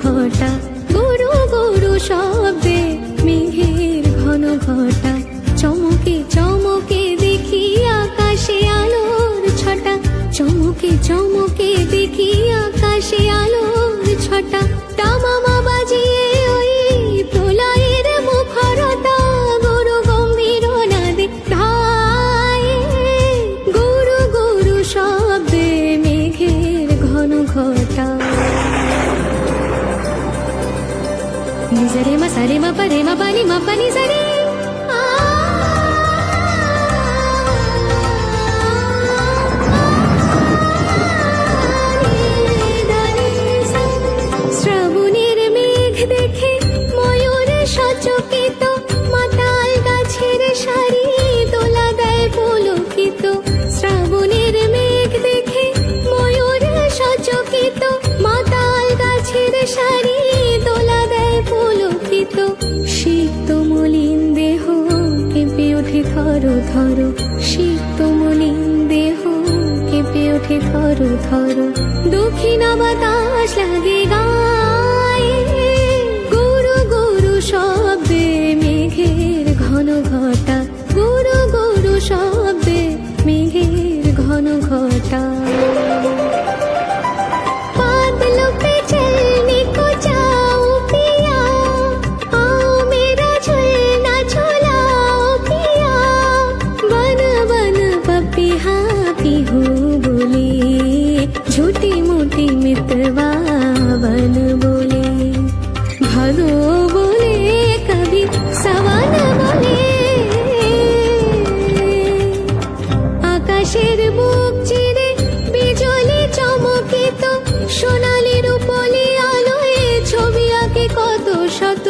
ঘটা, গুরু গুরু শব্দে মেঘের ঘন ঘটা। চমকে চমকে দেখি আকাশে আলোর ছটা, চমকে চমকে দেখি আকাশে আলোর ছটা। তামামা বাজিয়ে ওই প্রলয়ের মুখরতা, গুরু গম্ভীর নাদে ধায়ে, গুরু গুরু শব্দে মেঘের ঘন ঘটা। নিজারে মা সারে মা পারে মা পানি সারে। শ্রাবণের মেঘ দেখে ময়ূর সচকিত, মাতাল গাছের সারি দোলা দেয় পুলকিত। শ্রাবণের মেঘ দেখে ময়ূর সচকিত, মাতাল গাছের সারি দোলা দেয় পুলকিত। শীত মলিন দেহ কেঁপে ওঠে থর থর, শীত মলিন দেহ কেঁপে ওঠে থর থর। দক্ষিণা বাতাস লাগে গায়ে, গুরু গুরু শব্দে মেঘের ঘন ঘটা, গুরু গুরু শব্দে মেঘের ঘন ঘটা। बादलों पे चलने को जाओ पिया, आओ मेरा झूलना झूलाओ पिया। बन बन पपिहा पिहू बोले, झूठी मूठी मितवा बन बोले। भगो बोले कभी सवन बोले, আকাশের বুক চিরে বিজলি চমকিত, সোনালি রূপলি আলোয় ছবি আঁকে কত শত।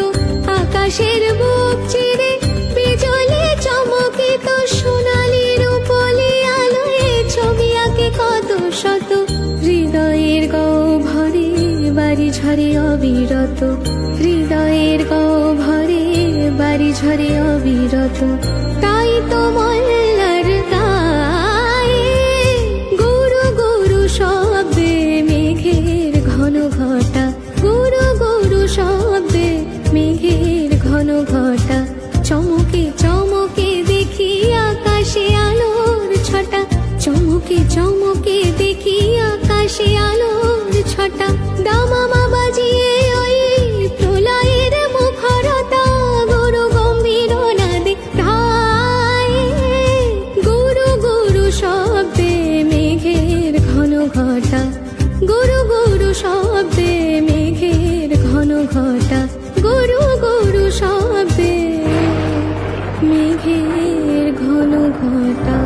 আকাশের বুক চিরে বিজলি চমকিত, সোনালি রূপলি আলোয় ছবি আঁকে কত শত। হৃদয়ের গহ্বরে বাড়ি ঝরে অবিরত, হৃদয়ের গহ্বরে বাড়ি ঝরে অবিরত। তাই তো মল্লার গায়ে, গুরু গুরু শব্দে মেঘের ঘন ঘটা, গুরু গুরু শব্দে মেঘের ঘন ঘটা। চমকে চমকে দেখি আকাশে আলোর ছটা, চমকে চমকে দেখি আকাশে আলোর ছটা। দামামা বাজিয়ে ওই প্রলয়ের মুখরতা, গুরু গম্ভীর নাদে ধায়ে, গুরু গুরু শব্দে মেঘের ঘন ঘটা, গুরু গুরু শব্দে মেঘের ঘন ঘটা, গুরু গুরু শব্দে মেঘের ঘন ঘটা।